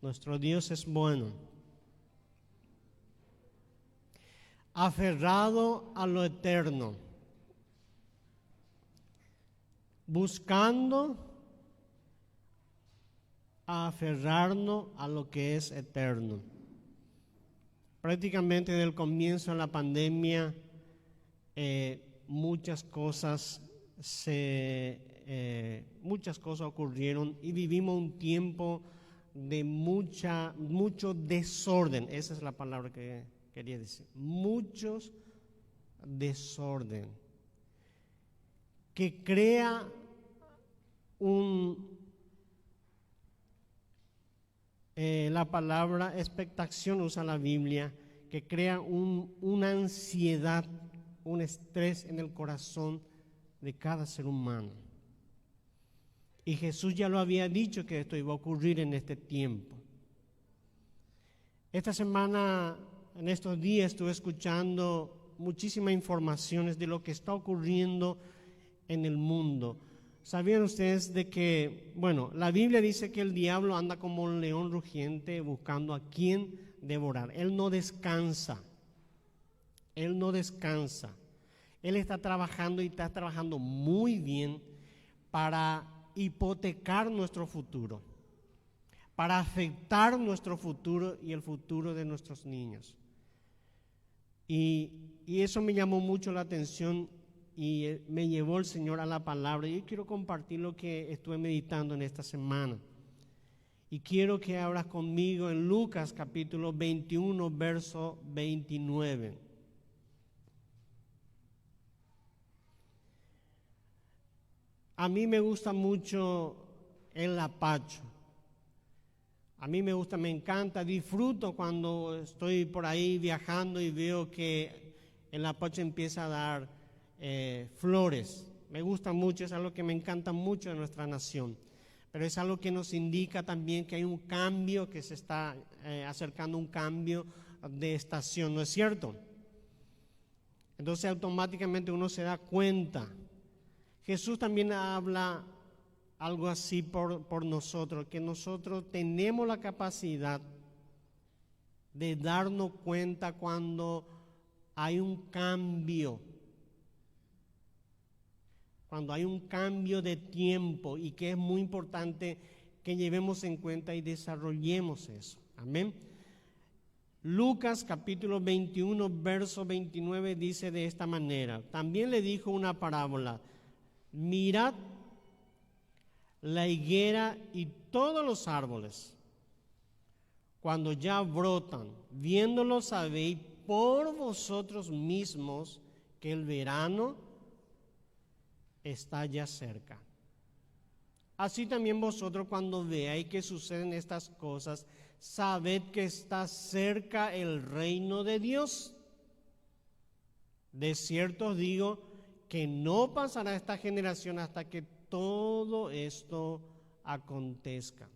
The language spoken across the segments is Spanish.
Nuestro Dios es bueno. Aferrado a lo eterno, buscando aferrarnos a lo que es eterno. Prácticamente desde el comienzo de la pandemia, muchas cosas ocurrieron y vivimos un tiempo de mucho desorden. Esa es la palabra que quería decir. Mucho desorden que crea la palabra expectación usa la Biblia, que crea una ansiedad, un estrés en el corazón de cada ser humano. Y Jesús ya lo había dicho que esto iba a ocurrir en este tiempo. Esta semana, en estos días, estuve escuchando muchísimas informaciones de lo que está ocurriendo en el mundo. ¿Sabían ustedes de que, la Biblia dice que el diablo anda como un león rugiente buscando a quien devorar? Él no descansa. Él no descansa. Él está trabajando y está trabajando muy bien para hipotecar nuestro futuro, para afectar nuestro futuro y el futuro de nuestros niños. Y eso me llamó mucho la atención y me llevó el Señor a la palabra. Y yo quiero compartir lo que estuve meditando en esta semana. Y quiero que abras conmigo en Lucas capítulo 21, verso 29. A mí me gusta mucho el lapacho. A mí me encanta, disfruto cuando estoy por ahí viajando y veo que el lapacho empieza a dar flores. Me gusta mucho, es algo que me encanta mucho de nuestra nación. Pero es algo que nos indica también que hay un cambio, que se está acercando un cambio de estación, ¿no es cierto? Entonces automáticamente uno se da cuenta. Jesús también habla algo así por nosotros, que nosotros tenemos la capacidad de darnos cuenta cuando hay un cambio, de tiempo, y que es muy importante que llevemos en cuenta y desarrollemos eso. Amén. Lucas capítulo 21, verso 29 dice de esta manera: también le dijo una parábola. Mirad la higuera y todos los árboles, cuando ya brotan, viéndolos sabéis por vosotros mismos que el verano está ya cerca. Así también vosotros, cuando veáis que suceden estas cosas, sabed que está cerca el reino de Dios. De cierto os digo que no pasará esta generación hasta que todo esto acontezca.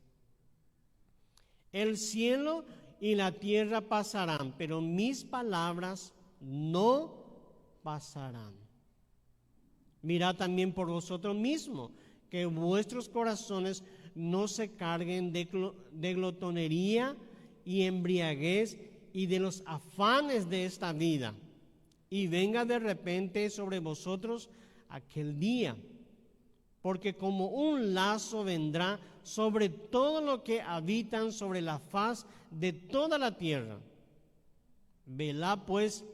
El cielo y la tierra pasarán, pero mis palabras no pasarán. Mirad también por vosotros mismos, que vuestros corazones no se carguen de glotonería y embriaguez y de los afanes de esta vida, y venga de repente sobre vosotros aquel día, porque como un lazo vendrá sobre todo lo que habitan sobre la faz de toda la tierra. Velad pues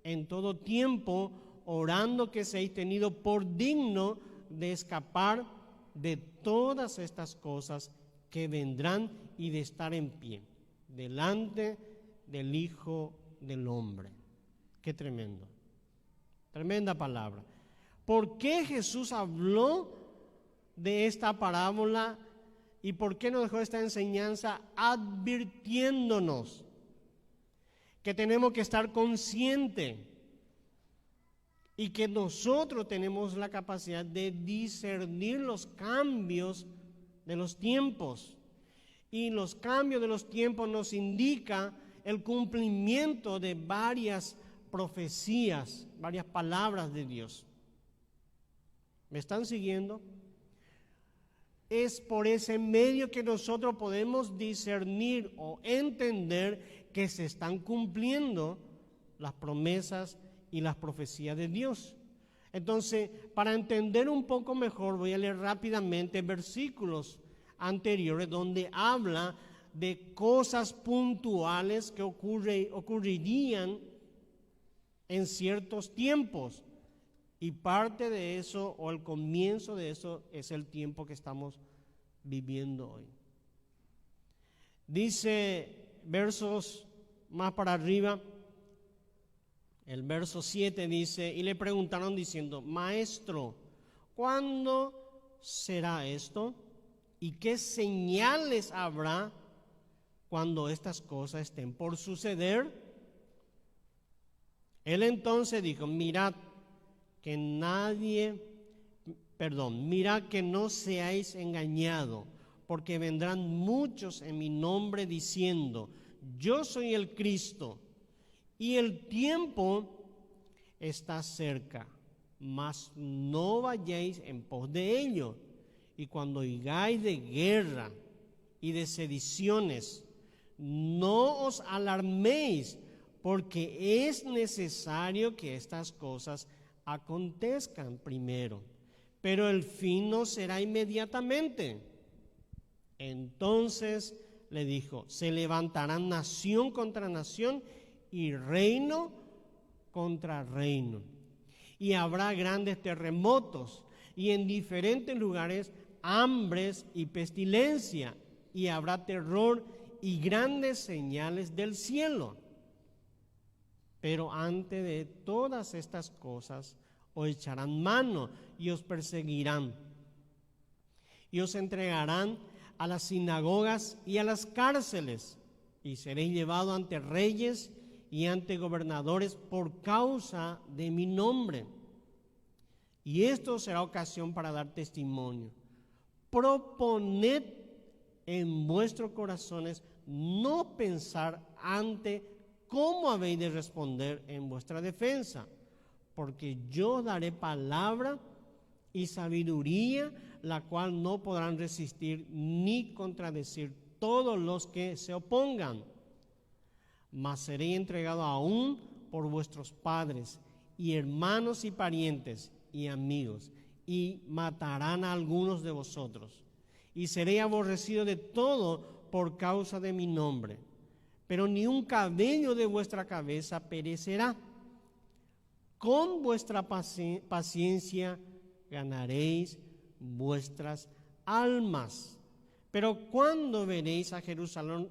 en todo tiempo, orando que seáis tenidos por digno de escapar de todas estas cosas que vendrán y de estar en pie delante del Hijo del Hombre. Qué tremendo, tremenda palabra. ¿Por qué Jesús habló de esta parábola y por qué nos dejó esta enseñanza advirtiéndonos que tenemos que estar conscientes y que nosotros tenemos la capacidad de discernir los cambios de los tiempos? Y los cambios de los tiempos nos indica el cumplimiento de varias profecías, varias palabras de Dios. ¿Me están siguiendo? es por ese medio que nosotros podemos discernir o entender que se están cumpliendo las promesas y las profecías de Dios. Entonces, para entender un poco mejor, voy a leer rápidamente versículos anteriores donde habla de cosas puntuales que ocurrirían en ciertos tiempos. Y parte de eso, o el comienzo de eso, es el tiempo que estamos viviendo hoy. Dice versos más para arriba, el verso 7 dice, y le preguntaron diciendo, Maestro, ¿cuándo será esto? ¿Y qué señales habrá cuando estas cosas estén por suceder? Él entonces dijo, mirad que no seáis engañados, porque vendrán muchos en mi nombre diciendo, yo soy el Cristo, y el tiempo está cerca, mas no vayáis en pos de ello. Y cuando oigáis de guerra y de sediciones, no os alarméis, porque es necesario que estas cosas acontezcan primero, pero el fin no será inmediatamente. Entonces le dijo, se levantarán nación contra nación y reino contra reino, y habrá grandes terremotos, y en diferentes lugares hambres y pestilencia, y habrá terror y grandes señales del cielo. Pero antes de todas estas cosas os echarán mano y os perseguirán y os entregarán a las sinagogas y a las cárceles, y seréis llevados ante reyes y ante gobernadores por causa de mi nombre. Y esto será ocasión para dar testimonio. Proponed en vuestros corazones no pensar antes cómo habéis de responder en vuestra defensa, porque yo daré palabra y sabiduría, la cual no podrán resistir ni contradecir todos los que se opongan. Mas seré entregado aún por vuestros padres y hermanos y parientes y amigos, y matarán a algunos de vosotros, y seré aborrecido de todo por causa de mi nombre. Pero ni un cabello de vuestra cabeza perecerá. Con vuestra paciencia ganaréis vuestras almas. Pero cuando viereis a Jerusalén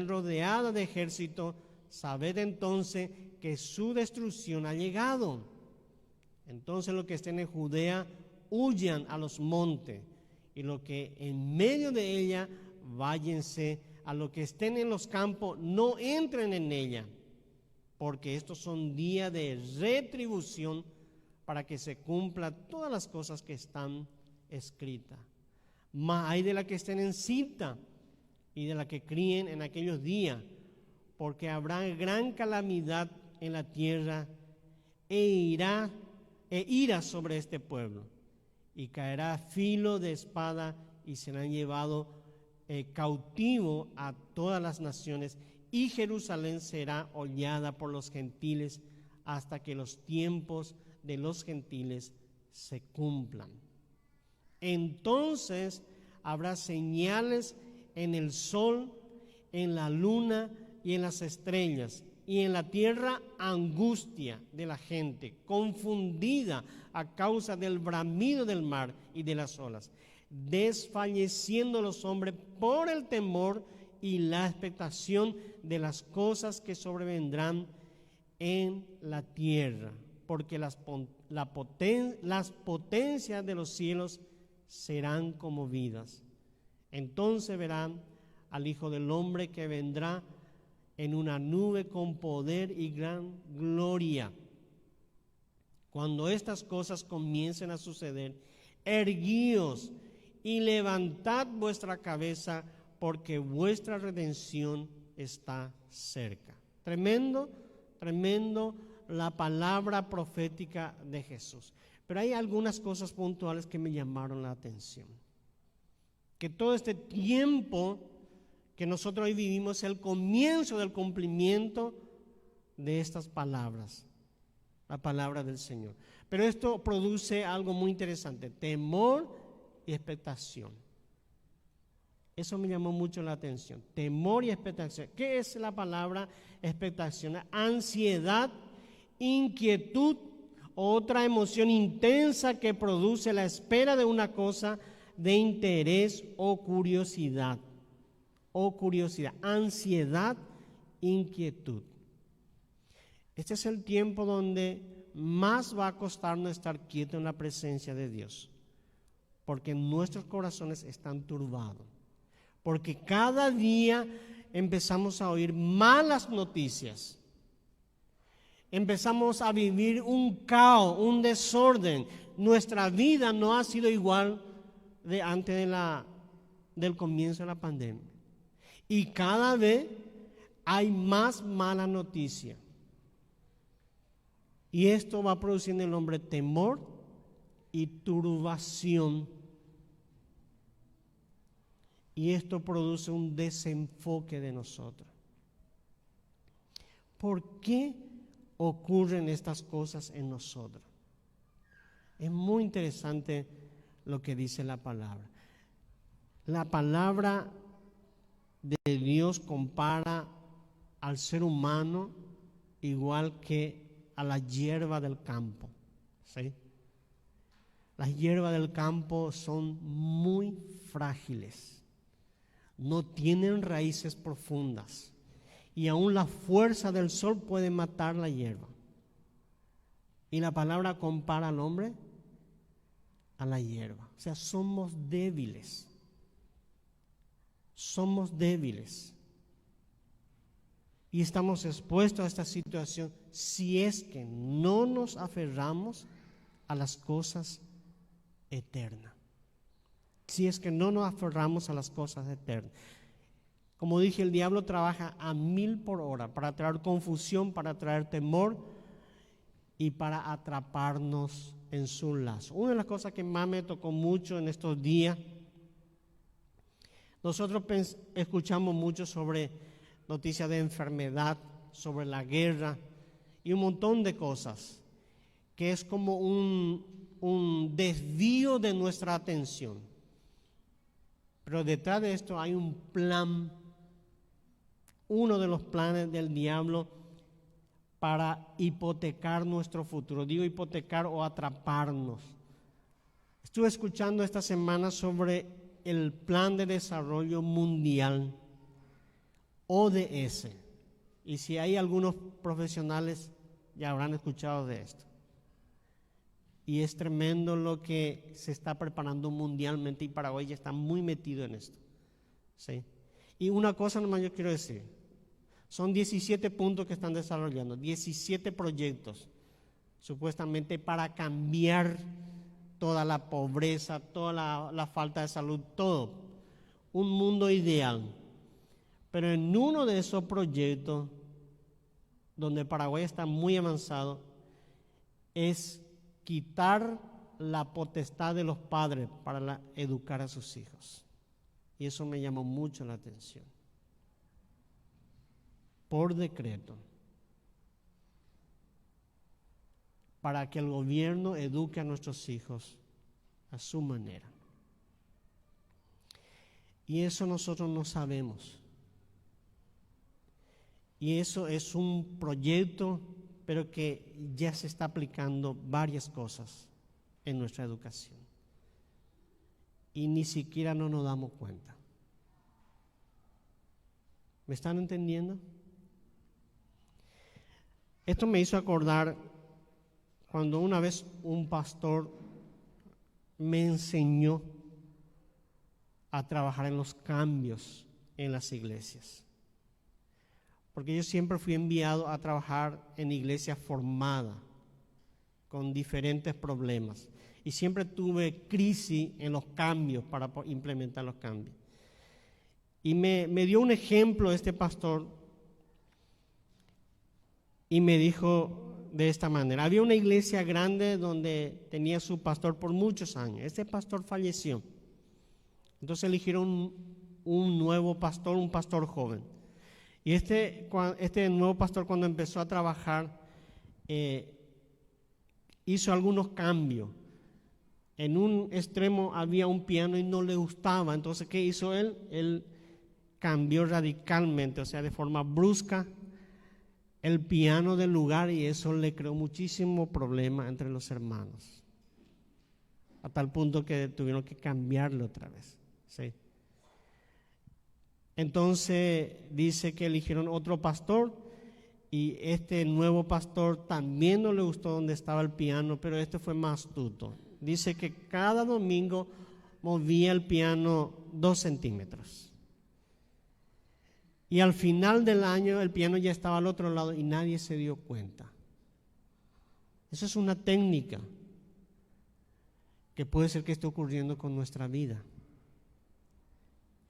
rodeada de ejército, sabed entonces que su destrucción ha llegado. Entonces los que estén en Judea huyan a los montes, y los que en medio de ella váyanse, a los que estén en los campos no entren en ella, porque estos son días de retribución para que se cumplan todas las cosas que están escritas. Mas hay de la que estén en cinta y de la que críen en aquellos días, porque habrá gran calamidad en la tierra e ira sobre este pueblo, y caerá filo de espada y serán llevados cautivo a todas las naciones, y Jerusalén será hollada por los gentiles hasta que los tiempos de los gentiles se cumplan. Entonces habrá señales en el sol, en la luna y en las estrellas, y en la tierra angustia de la gente, confundida a causa del bramido del mar y de las olas, desfalleciendo los hombres por el temor y la expectación de las cosas que sobrevendrán en la tierra, porque las potencias de los cielos serán conmovidas. Entonces verán al Hijo del Hombre que vendrá en una nube con poder y gran gloria. Cuando estas cosas comiencen a suceder, erguíos y levantad vuestra cabeza, porque vuestra redención está cerca. Tremendo la palabra profética de Jesús. Pero hay algunas cosas puntuales que me llamaron la atención. Que todo este tiempo que nosotros hoy vivimos es el comienzo del cumplimiento de estas palabras, la palabra del Señor. Pero esto produce algo muy interesante, temor y expectación. Eso me llamó mucho la atención, temor y expectación. ¿Qué es la palabra expectación? Ansiedad, inquietud, otra emoción intensa que produce la espera de una cosa de interés o curiosidad. Ansiedad, inquietud. Este es el tiempo donde más va a costarnos estar quietos en la presencia de Dios, porque nuestros corazones están turbados, porque cada día empezamos a oír malas noticias, empezamos a vivir un caos, un desorden. Nuestra vida no ha sido igual de antes del comienzo de la pandemia, y cada vez hay más mala noticia. Y esto va produciendo en el hombre temor y turbación. Y esto produce un desenfoque de nosotros. ¿Por qué ocurren estas cosas en nosotros? Es muy interesante lo que dice la palabra. La palabra de Dios compara al ser humano igual que a la hierba del campo, ¿sí? Las hierbas del campo son muy frágiles, no tienen raíces profundas y aún la fuerza del sol puede matar la hierba. Y la palabra compara al hombre a la hierba, o sea, somos débiles. Y estamos expuestos a esta situación si es que no nos aferramos a las cosas eternas. Como dije, el diablo trabaja a 1000 por hora para traer confusión, para traer temor y para atraparnos en su lazo. Una de las cosas que más me tocó mucho en estos días, nosotros escuchamos mucho sobre noticias de enfermedad, sobre la guerra y un montón de cosas, que es como un desvío de nuestra atención. Pero detrás de esto hay un plan, uno de los planes del diablo para hipotecar nuestro futuro. Digo hipotecar o atraparnos. Estuve escuchando esta semana sobre el Plan de Desarrollo Mundial, ODS, y si hay algunos profesionales ya habrán escuchado de esto. Y es tremendo lo que se está preparando mundialmente y Paraguay ya está muy metido en esto, ¿sí? Y una cosa nomás yo quiero decir, son 17 puntos que están desarrollando, 17 proyectos, supuestamente para cambiar toda la pobreza, toda la falta de salud, todo, un mundo ideal. Pero en uno de esos proyectos, donde Paraguay está muy avanzado, es quitar la potestad de los padres para educar a sus hijos. Y eso me llamó mucho la atención. Por decreto, para que el gobierno eduque a nuestros hijos a su manera. Y eso nosotros no sabemos. Y eso es un proyecto, pero que ya se está aplicando varias cosas en nuestra educación. Y ni siquiera no nos damos cuenta. ¿Me están entendiendo? Esto me hizo acordar cuando una vez un pastor me enseñó a trabajar en los cambios en las iglesias. Porque yo siempre fui enviado a trabajar en iglesias formadas, con diferentes problemas. Y siempre tuve crisis en los cambios para implementar los cambios. Y me dio un ejemplo este pastor y me dijo, de esta manera. Había una iglesia grande donde tenía su pastor por muchos años. Este pastor falleció. Entonces eligieron un nuevo pastor, un pastor joven. Y este nuevo pastor, cuando empezó a trabajar, hizo algunos cambios. En un extremo había un piano y no le gustaba. Entonces, ¿qué hizo él? Él cambió radicalmente, o sea, de forma brusca, el piano del lugar, y eso le creó muchísimo problema entre los hermanos. A tal punto que tuvieron que cambiarlo otra vez. ¿Sí? Entonces dice que eligieron otro pastor, y este nuevo pastor también no le gustó donde estaba el piano, pero este fue más astuto. Dice que cada domingo movía el piano 2 centímetros. Y al final del año el piano ya estaba al otro lado y nadie se dio cuenta. Eso es una técnica que puede ser que esté ocurriendo con nuestra vida.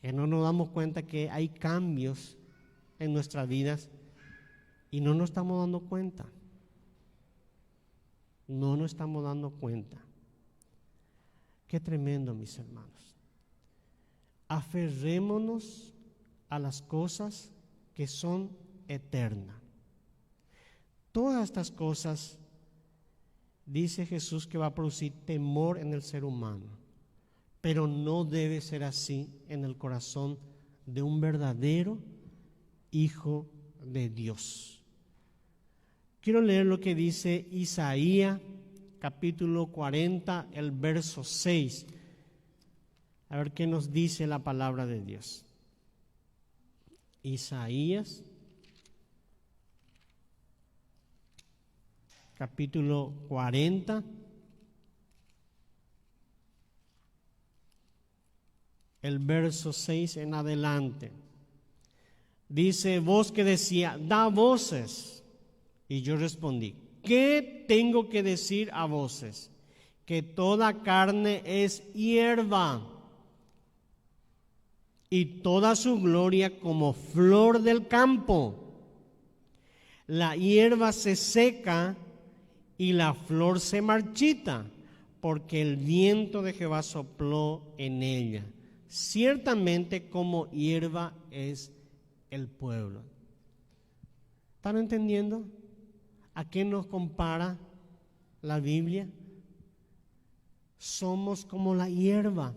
Que no nos damos cuenta que hay cambios en nuestras vidas y no nos estamos dando cuenta. No nos estamos dando cuenta. Qué tremendo, mis hermanos. Aferrémonos a las cosas que son eternas. Todas estas cosas, dice Jesús, que va a producir temor en el ser humano, pero no debe ser así en el corazón de un verdadero hijo de Dios. Quiero leer lo que dice Isaías, capítulo 40, el verso 6. A ver qué nos dice la palabra de Dios. Isaías, capítulo 40, el verso 6 en adelante. Dice: voz que decía, da voces. Y yo respondí, ¿qué tengo que decir a voces? Que toda carne es hierba, y toda su gloria como flor del campo. La hierba se seca y la flor se marchita, porque el viento de Jehová sopló en ella. Ciertamente como hierba es el pueblo. ¿Están entendiendo a qué nos compara la Biblia? Somos como la hierba.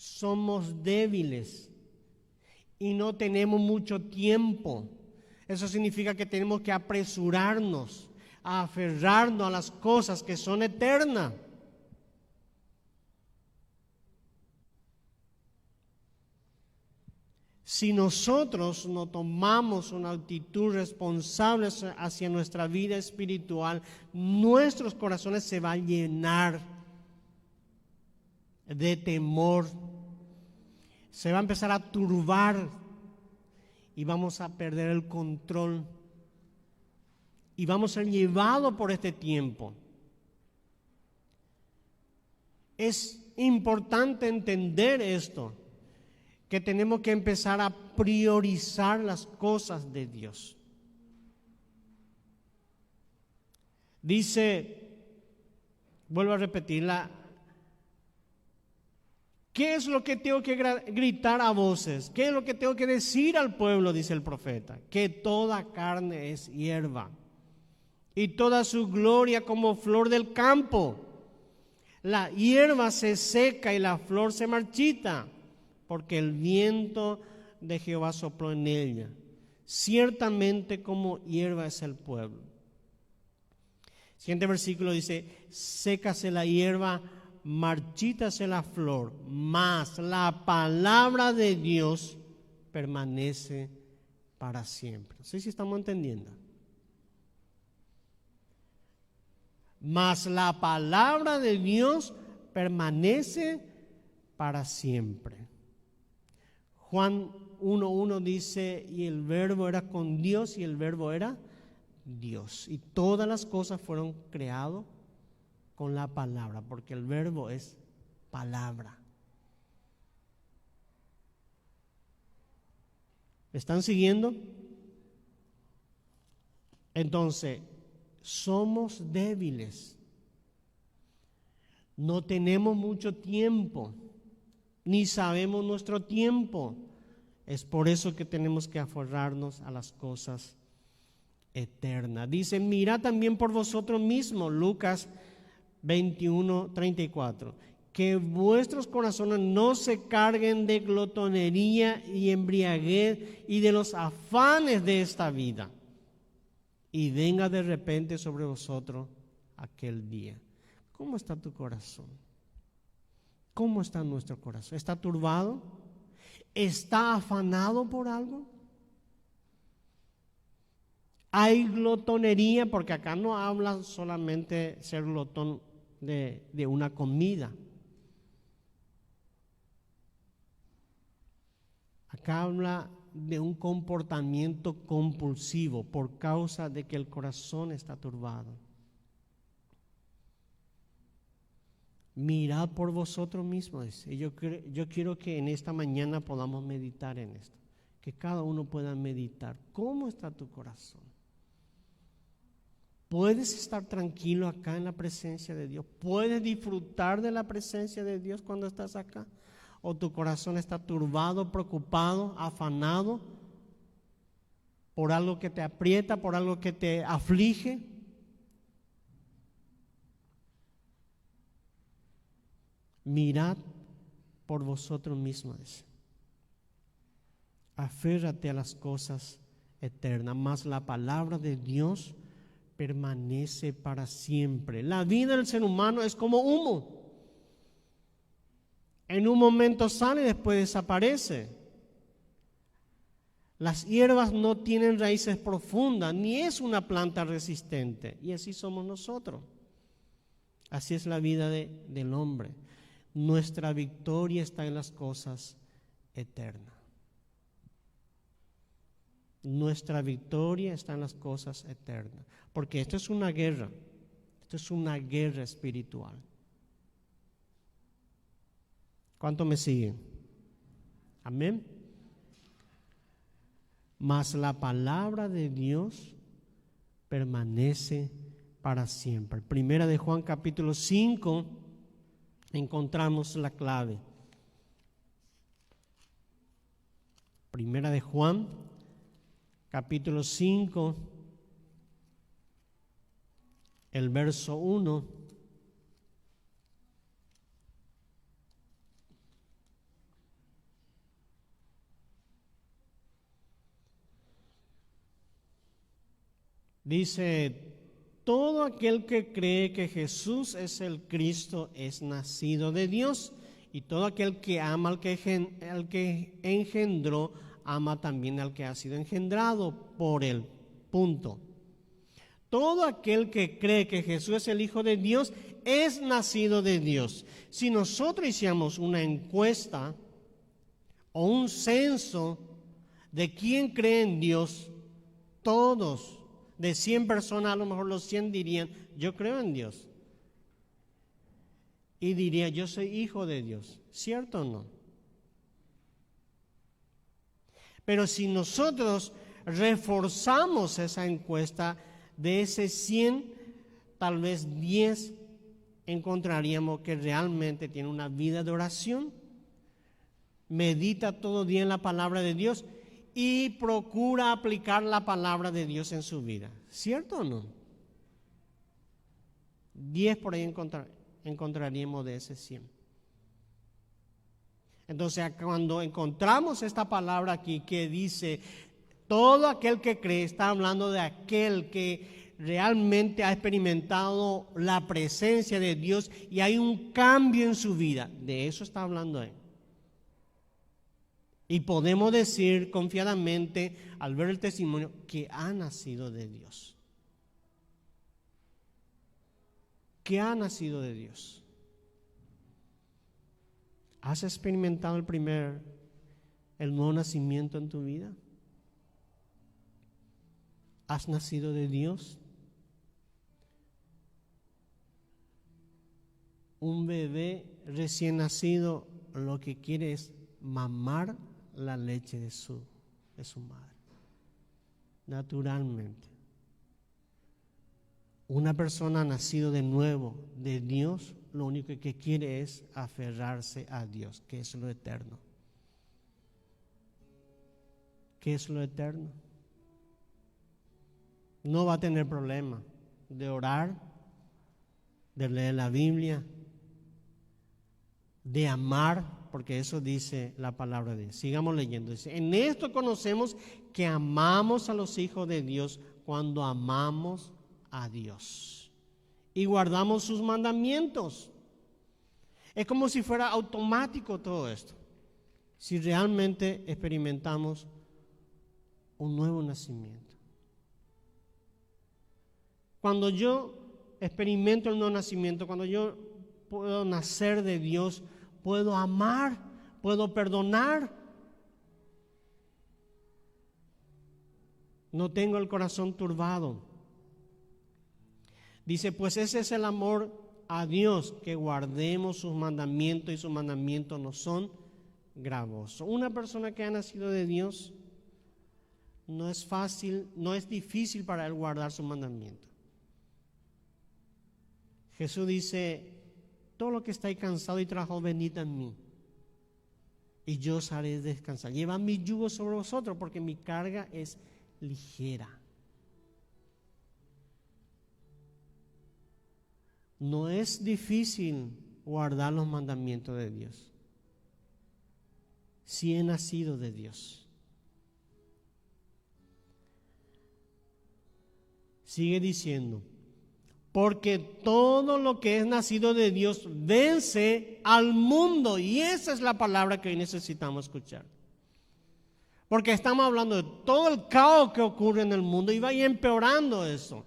Somos débiles y no tenemos mucho tiempo. Eso significa que tenemos que apresurarnos a aferrarnos a las cosas que son eternas. Si nosotros no tomamos una actitud responsable hacia nuestra vida espiritual, nuestros corazones se van a llenar de temor, se va a empezar a turbar y vamos a perder el control y vamos a ser llevados por este tiempo. Es importante entender esto, que tenemos que empezar a priorizar las cosas de Dios. Dice, vuelvo a repetirla, ¿qué es lo que tengo que gritar a voces? ¿Qué es lo que tengo que decir al pueblo? Dice el profeta, que toda carne es hierba y toda su gloria como flor del campo. La hierba se seca y la flor se marchita, porque el viento de Jehová sopló en ella. Ciertamente como hierba es el pueblo. Siguiente versículo dice, sécase la hierba, marchítase la flor, mas la palabra de Dios permanece para siempre. No sé si estamos entendiendo. Mas la palabra de Dios permanece para siempre. Juan 1:1 dice, y el verbo era con Dios y el verbo era Dios. Y todas las cosas fueron creadas con la palabra, porque el verbo es palabra. ¿Me están siguiendo? Entonces, somos débiles. No tenemos mucho tiempo, ni sabemos nuestro tiempo. Es por eso que tenemos que aferrarnos a las cosas eternas. Dice, mirad también por vosotros mismos, Lucas 21:34, que vuestros corazones no se carguen de glotonería y embriaguez y de los afanes de esta vida, y venga de repente sobre vosotros aquel día. ¿Cómo está tu corazón? ¿Cómo está nuestro corazón? ¿Está turbado? ¿Está afanado por algo? ¿Hay glotonería? Porque acá no habla solamente ser glotón de una comida. Acá habla de un comportamiento compulsivo por causa de que el corazón está turbado. Mirad por vosotros mismos. Y yo quiero que en esta mañana podamos meditar en esto. Que cada uno pueda meditar. ¿Cómo está tu corazón? ¿Puedes estar tranquilo acá en la presencia de Dios? ¿Puedes disfrutar de la presencia de Dios cuando estás acá? ¿O tu corazón está turbado, preocupado, afanado por algo que te aprieta, por algo que te aflige? Mirad por vosotros mismos. Aférrate a las cosas eternas, mas la palabra de Dios permanece para siempre. La vida del ser humano es como humo. En un momento sale y después desaparece. Las hierbas no tienen raíces profundas, ni es una planta resistente. Y así somos nosotros. Así es la vida del hombre. Nuestra victoria está en las cosas eternas. Nuestra victoria está en las cosas eternas. Porque esto es una guerra. Esto es una guerra espiritual. ¿Cuánto me siguen? Amén. Mas la palabra de Dios permanece para siempre. Primera de Juan capítulo 5 encontramos la clave. Primera de Juan capítulo 5, el verso 1. Dice, todo aquel que cree que Jesús es el Cristo es nacido de Dios, y todo aquel que ama al que engendró, ama también al que ha sido engendrado por él. Punto. Todo aquel que cree que Jesús es el Hijo de Dios es nacido de Dios. Si nosotros hiciéramos una encuesta o un censo de quién cree en Dios, todos, de 100 personas, a lo mejor los 100 dirían, yo creo en Dios. Y diría, yo soy hijo de Dios. ¿Cierto o no? Pero si nosotros reforzamos esa encuesta, de ese 100, tal vez 10 encontraríamos que realmente tiene una vida de oración, medita todo día en la palabra de Dios y procura aplicar la palabra de Dios en su vida. ¿Cierto o no? 10 por ahí encontraríamos de ese 100. Entonces, cuando encontramos esta palabra aquí que dice, todo aquel que cree, está hablando de aquel que realmente ha experimentado la presencia de Dios y hay un cambio en su vida. De eso está hablando él. Y podemos decir confiadamente, al ver el testimonio, que ha nacido de Dios. Que ha nacido de Dios. ¿Has experimentado el nuevo nacimiento en tu vida? ¿Has nacido de Dios? Un bebé recién nacido lo que quiere es mamar la leche de su madre, naturalmente. Una persona nacida de nuevo de Dios, lo único que quiere es aferrarse a Dios, que es lo eterno. ¿Qué es lo eterno? No va a tener problema de orar, de leer la Biblia, de amar, porque eso dice la palabra de Dios. Sigamos leyendo. Dice, en esto conocemos que amamos a los hijos de Dios cuando amamos a Dios y guardamos sus mandamientos. Es como si fuera automático todo esto, si realmente experimentamos un nuevo nacimiento. Cuando yo experimento el nuevo nacimiento, cuando yo puedo nacer de Dios, puedo amar, puedo perdonar. No tengo el corazón turbado. Dice, pues ese es el amor a Dios, que guardemos sus mandamientos, y sus mandamientos no son gravosos. Una persona que ha nacido de Dios, no es fácil, no es difícil para él guardar sus mandamientos. Jesús dice, todo lo que estáis cansado y trabajado, venid a mí, y yo os haré descansar. Llevad mi yugo sobre vosotros, porque mi carga es ligera. No es difícil guardar los mandamientos de Dios, si he nacido de Dios. Sigue diciendo, porque todo lo que es nacido de Dios vence al mundo. Y esa es la palabra que hoy necesitamos escuchar. Porque estamos hablando de todo el caos que ocurre en el mundo y va a ir empeorando eso.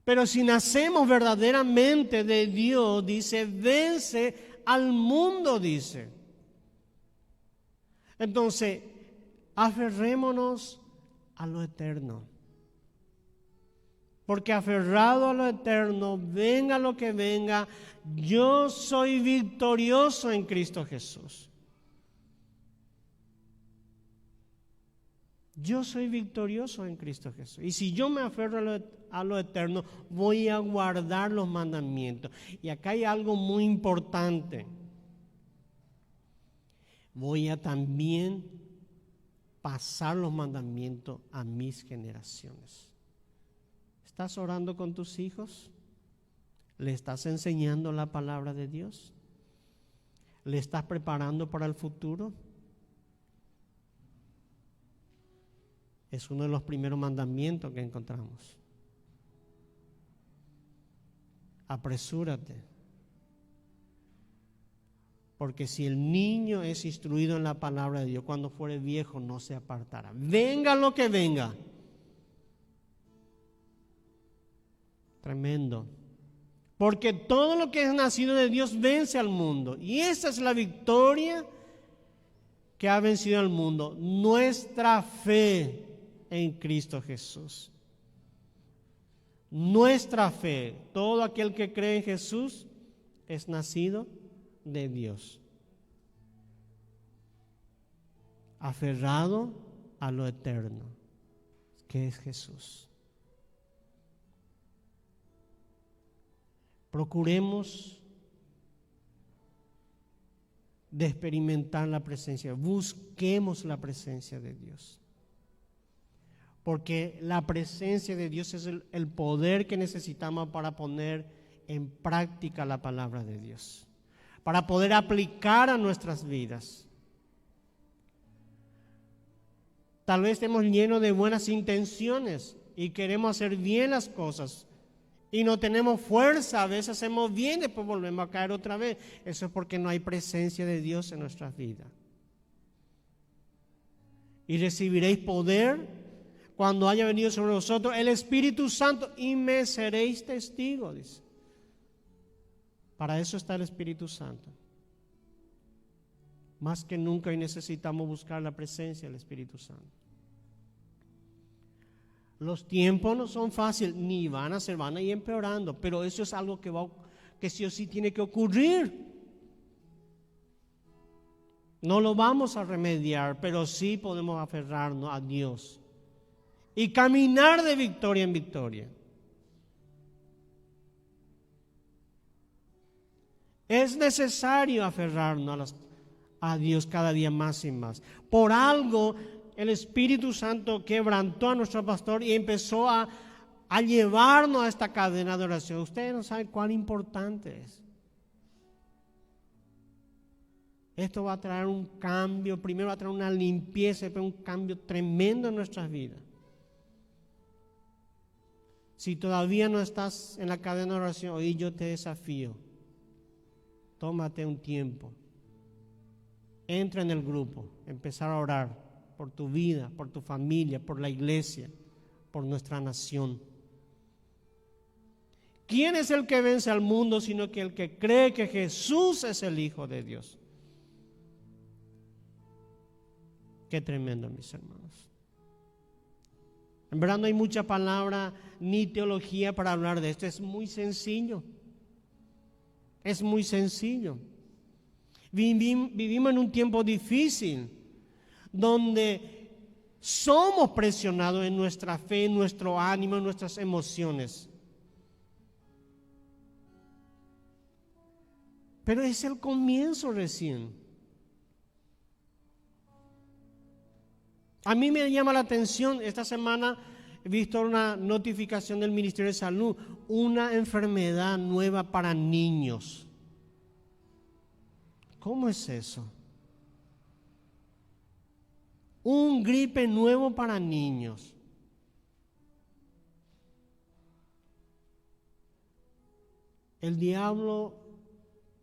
Pero si nacemos verdaderamente de Dios, dice, vence al mundo, dice. Entonces, aferrémonos a lo eterno. Porque aferrado a lo eterno, venga lo que venga, yo soy victorioso en Cristo Jesús. Yo soy victorioso en Cristo Jesús. Y si yo me aferro a lo eterno, voy a guardar los mandamientos. Y acá hay algo muy importante. Voy a también pasar los mandamientos a mis generaciones. ¿Estás orando con tus hijos? ¿Le estás enseñando la palabra de Dios? ¿Le estás preparando para el futuro? Es uno de los primeros mandamientos que encontramos. Apresúrate. Porque si el niño es instruido en la palabra de Dios, cuando fuere viejo no se apartará. Venga lo que venga. Tremendo. Porque todo lo que es nacido de Dios vence al mundo. Y esa es la victoria que ha vencido al mundo. Nuestra fe en Cristo Jesús. Nuestra fe. Todo aquel que cree en Jesús es nacido de Dios. Aferrado a lo eterno, que es Jesús. Procuremos de experimentar la presencia, busquemos la presencia de Dios. Porque la presencia de Dios es el poder que necesitamos para poner en práctica la palabra de Dios, para poder aplicar a nuestras vidas. Tal vez estemos llenos de buenas intenciones y queremos hacer bien las cosas, y no tenemos fuerza, a veces hacemos bien, después volvemos a caer otra vez. Eso es porque no hay presencia de Dios en nuestras vidas. Y recibiréis poder cuando haya venido sobre vosotros el Espíritu Santo, y me seréis testigos, dice. Para eso está el Espíritu Santo. Más que nunca hoy necesitamos buscar la presencia del Espíritu Santo. Los tiempos no son fáciles, ni van a ser, van a ir empeorando, pero eso es algo que sí o sí tiene que ocurrir. No lo vamos a remediar, pero sí podemos aferrarnos a Dios y caminar de victoria en victoria. Es necesario aferrarnos a Dios cada día más y más. Por algo el Espíritu Santo quebrantó a nuestro pastor y empezó a llevarnos a esta cadena de oración. Ustedes no saben cuán importante es. Esto va a traer un cambio, primero va a traer una limpieza, pero un cambio tremendo en nuestras vidas. Si todavía no estás en la cadena de oración, hoy yo te desafío. Tómate un tiempo. Entra en el grupo, empezar a orar por tu vida, por tu familia, por la iglesia, por nuestra nación. ¿Quién es el que vence al mundo sino que el que cree que Jesús es el Hijo de Dios? Qué tremendo, mis hermanos. En verdad no hay mucha palabra ni teología para hablar de esto. Es muy sencillo. Es muy sencillo. Vivimos en un tiempo difícil donde somos presionados en nuestra fe, en nuestro ánimo, en nuestras emociones. Pero es el comienzo recién. A mí me llama la atención, esta semana he visto una notificación del Ministerio de Salud, una enfermedad nueva para niños. ¿Cómo es eso? Un gripe nuevo para niños. El diablo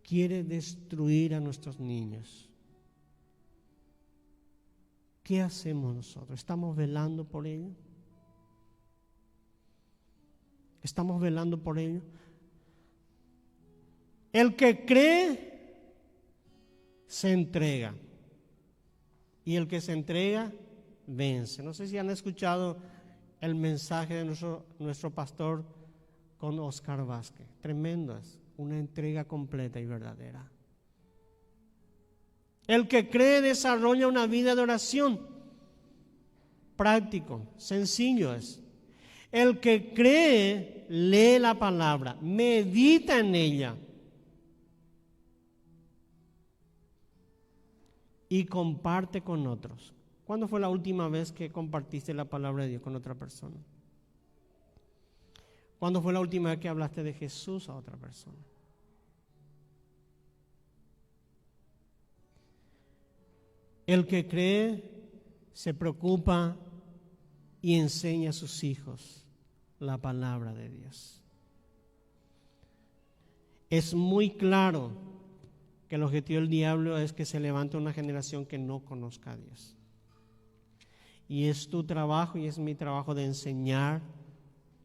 quiere destruir a nuestros niños. ¿Qué hacemos nosotros? ¿Estamos velando por ellos? ¿Estamos velando por ellos? El que cree, se entrega. Y el que se entrega, vence. No sé si han escuchado el mensaje de nuestro pastor con Oscar Vázquez. Tremendo es, una entrega completa y verdadera. El que cree desarrolla una vida de oración. Práctico, sencillo es. El que cree lee la palabra, medita en ella y comparte con otros. ¿Cuándo fue la última vez que compartiste la palabra de Dios con otra persona? ¿Cuándo fue la última vez que hablaste de Jesús a otra persona? El que cree se preocupa y enseña a sus hijos la palabra de Dios. Es muy claro que el objetivo del diablo es que se levante una generación que no conozca a Dios. Y es tu trabajo y es mi trabajo de enseñar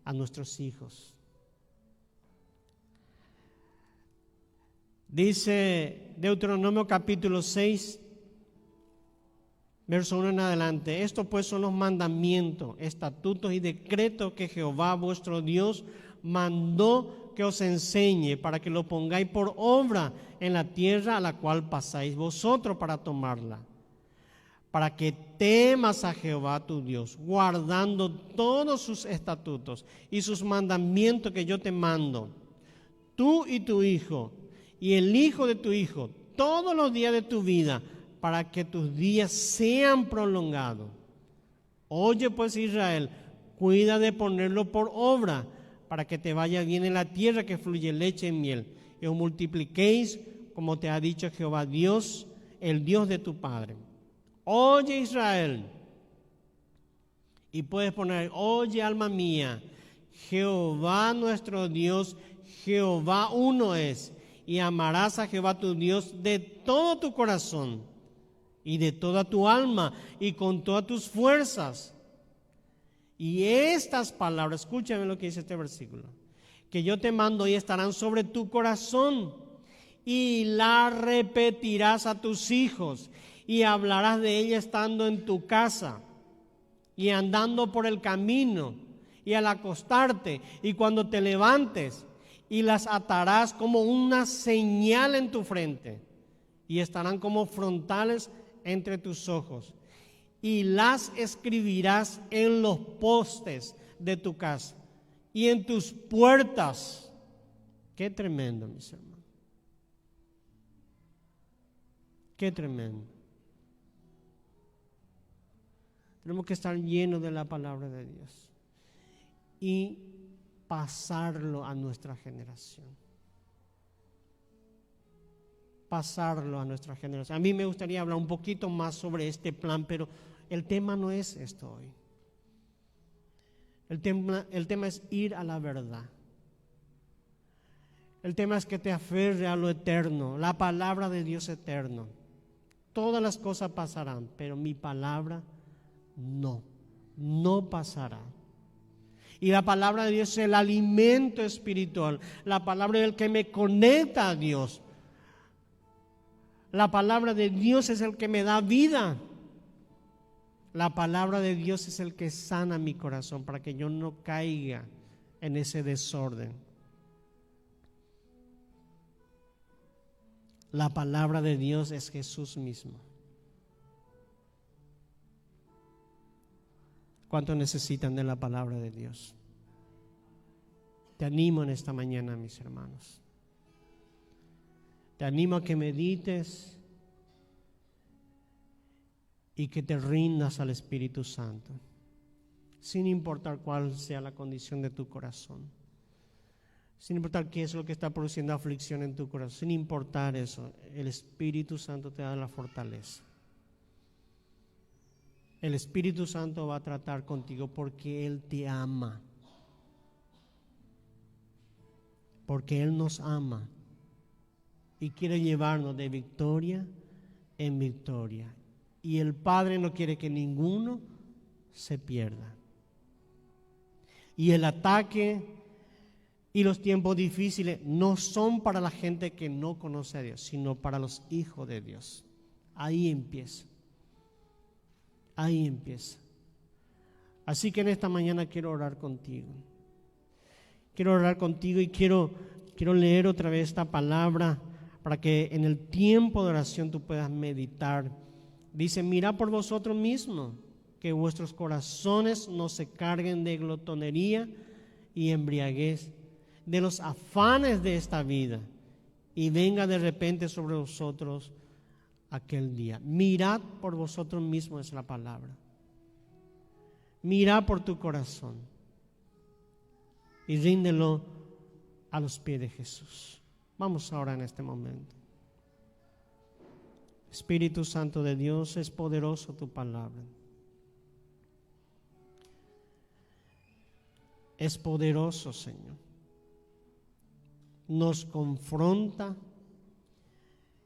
a nuestros hijos. Dice Deuteronomio capítulo 6, verso 1 en adelante: estos pues son los mandamientos, estatutos y decretos que Jehová vuestro Dios mandó que os enseñe, para que lo pongáis por obra en la tierra a la cual pasáis vosotros para tomarla, para que temas a Jehová tu Dios, guardando todos sus estatutos y sus mandamientos que yo te mando, tú y tu hijo, y el hijo de tu hijo, todos los días de tu vida, para que tus días sean prolongados. Oye pues, Israel, cuida de ponerlo por obra, para que te vaya bien en la tierra que fluye leche y miel, y os multipliquéis, como te ha dicho Jehová Dios, el Dios de tu Padre. Oye, Israel, y puedes poner: oye, alma mía, Jehová nuestro Dios, Jehová uno es, y amarás a Jehová tu Dios de todo tu corazón y de toda tu alma y con todas tus fuerzas. Y estas palabras, escúchame lo que dice este versículo, que yo te mando hoy estarán sobre tu corazón, y la repetirás a tus hijos, y hablarás de ella estando en tu casa, y andando por el camino, y al acostarte, y cuando te levantes, y las atarás como una señal en tu frente, y estarán como frontales entre tus ojos, y las escribirás en los postes de tu casa y en tus puertas. Qué tremendo, mis hermanos. Qué tremendo. Tenemos que estar llenos de la palabra de Dios y pasarlo a nuestra generación. Pasarlo a nuestra generación. A mí me gustaría hablar un poquito más sobre este plan, pero el tema no es esto hoy. El tema es ir a la verdad. El tema es que te aferre a lo eterno, la palabra de Dios eterno. Todas las cosas pasarán, pero mi palabra no pasará. Y la palabra de Dios es el alimento espiritual, la palabra del que me conecta a Dios. La palabra de Dios es el que me da vida. La palabra de Dios es el que sana mi corazón para que yo no caiga en ese desorden. La palabra de Dios es Jesús mismo. ¿Cuánto necesitan de la palabra de Dios? Te animo en esta mañana, mis hermanos. Te animo a que medites y que te rindas al Espíritu Santo, sin importar cuál sea la condición de tu corazón, sin importar qué es lo que está produciendo aflicción en tu corazón, sin importar eso, el Espíritu Santo te da la fortaleza. El Espíritu Santo va a tratar contigo porque Él te ama, porque Él nos ama y quiere llevarnos de victoria en victoria. Y el Padre no quiere que ninguno se pierda. Y el ataque y los tiempos difíciles no son para la gente que no conoce a Dios, sino para los hijos de Dios. Ahí empieza. Ahí empieza. Así que en esta mañana quiero orar contigo. Quiero orar contigo y quiero leer otra vez esta palabra para que en el tiempo de oración tú puedas meditar. Dice, mirad por vosotros mismos, que vuestros corazones no se carguen de glotonería y embriaguez, de los afanes de esta vida, y venga de repente sobre vosotros aquel día. Mirad por vosotros mismos es la palabra. Mirad por tu corazón y ríndelo a los pies de Jesús. Vamos ahora en este momento. Espíritu Santo de Dios, es poderoso tu palabra. Es poderoso, Señor. Nos confronta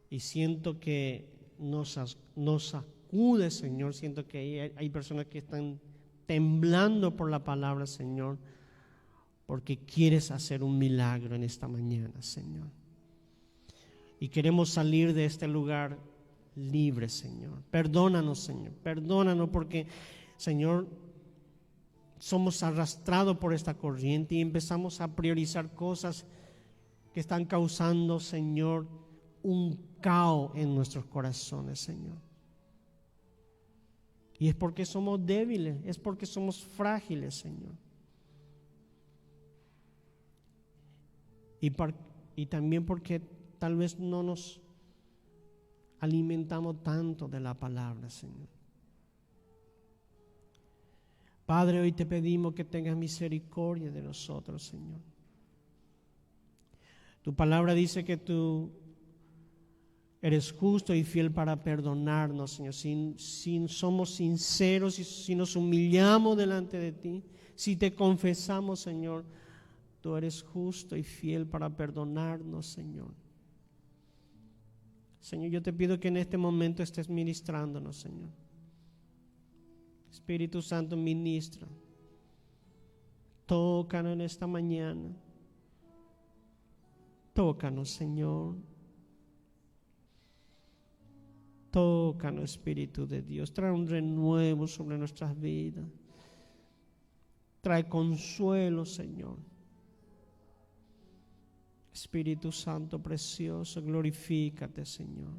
y siento que nos sacude, Señor. Siento que hay personas que están temblando por la palabra, Señor, porque quieres hacer un milagro en esta mañana, Señor. Y queremos salir de este lugar libre, Señor. Perdónanos, Señor. Perdónanos porque, Señor, somos arrastrados por esta corriente y empezamos a priorizar cosas que están causando, Señor, un caos en nuestros corazones, Señor. Y es porque somos débiles, es porque somos frágiles, Señor. Y también porque tal vez no nos alimentamos tanto de la palabra, Señor. Padre, hoy te pedimos que tengas misericordia de nosotros, Señor. Tu palabra dice que tú eres justo y fiel para perdonarnos, Señor. Si somos sinceros y si nos humillamos delante de ti, si te confesamos, Señor, tú eres justo y fiel para perdonarnos, Señor. Señor, yo te pido que en este momento estés ministrándonos, Señor. Espíritu Santo, ministra. Tócanos en esta mañana. Tócanos, Señor. Tócanos, Espíritu de Dios. Trae un renuevo sobre nuestras vidas. Trae consuelo, Señor. Espíritu Santo precioso, glorifícate, Señor.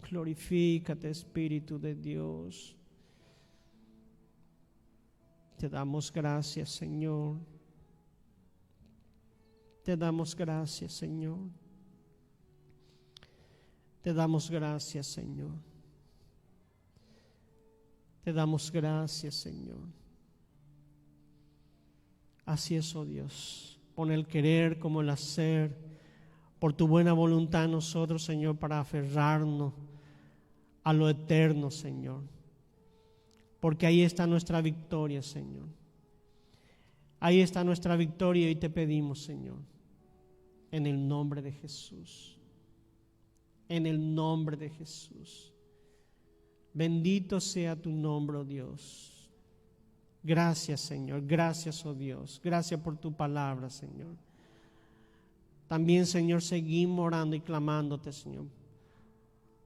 Glorifícate, Espíritu de Dios. Te damos gracias, Señor. Te damos gracias, Señor. Te damos gracias, Señor. Te damos gracias, Señor. Así es, oh Dios. Pon el querer como el hacer, por tu buena voluntad en nosotros, Señor, para aferrarnos a lo eterno, Señor. Porque ahí está nuestra victoria, Señor. Ahí está nuestra victoria y te pedimos, Señor, en el nombre de Jesús. En el nombre de Jesús. Bendito sea tu nombre, oh Dios. Gracias, Señor. Gracias, oh Dios. Gracias por tu palabra, Señor. También, Señor, seguimos orando y clamándote, Señor,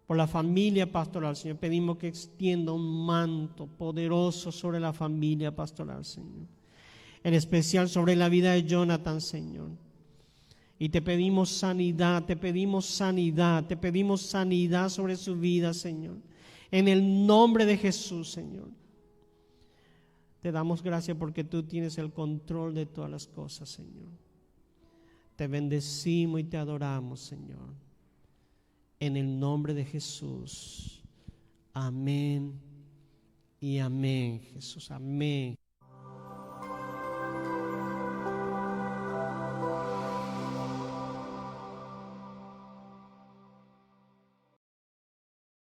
por la familia pastoral, Señor. Pedimos que extienda un manto poderoso sobre la familia pastoral, Señor. En especial sobre la vida de Jonathan, Señor. Y te pedimos sanidad, te pedimos sanidad, te pedimos sanidad sobre su vida, Señor. En el nombre de Jesús, Señor. Te damos gracias porque tú tienes el control de todas las cosas, Señor. Te bendecimos y te adoramos, Señor. En el nombre de Jesús. Amén y amén, Jesús. Amén.